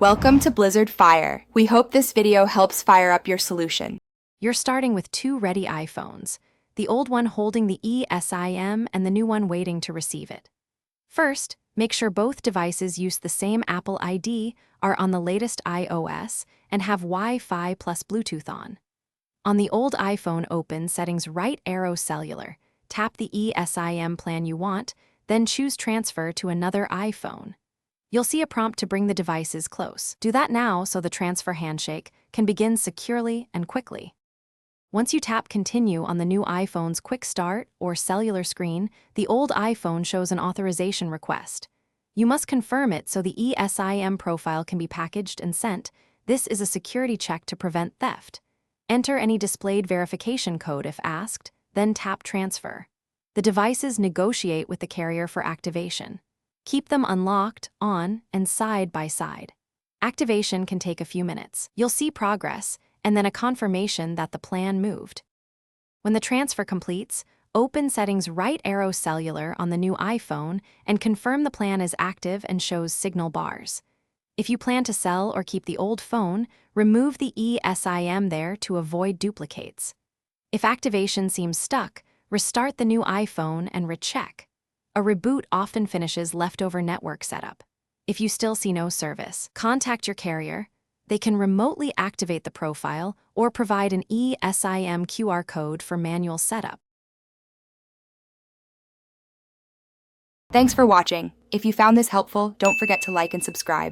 Welcome to Blizzard Fire. We hope this video helps fire up your solution. You're starting with two ready iPhones, the old one holding the Esim and the new one waiting to receive it. First, make sure both devices use the same Apple ID, are on the latest iOS, and have Wi-Fi plus Bluetooth on. On the old iPhone, open Settings, right arrow Cellular, tap the Esim plan you want, then choose Transfer to another iPhone. You'll see a prompt to bring the devices close. Do that now so the transfer handshake can begin securely and quickly. Once you tap Continue on the new iPhone's Quick Start or cellular screen, the old iPhone shows an authorization request. You must confirm it so the Esim profile can be packaged and sent. This is a security check to prevent theft. Enter any displayed verification code if asked, then tap Transfer. The devices negotiate with the carrier for activation. Keep them unlocked, on, and side by side. Activation can take a few minutes. You'll see progress, and then a confirmation that the plan moved. When the transfer completes, open Settings, right arrow Cellular on the new iPhone and confirm the plan is active and shows signal bars. If you plan to sell or keep the old phone, remove the Esim there to avoid duplicates. If activation seems stuck, restart the new iPhone and recheck. A reboot often finishes leftover network setup. If you still see no service, contact your carrier. They can remotely activate the profile or provide an Esim QR code for manual setup. Thanks for watching. If you found this helpful, don't forget to like and subscribe.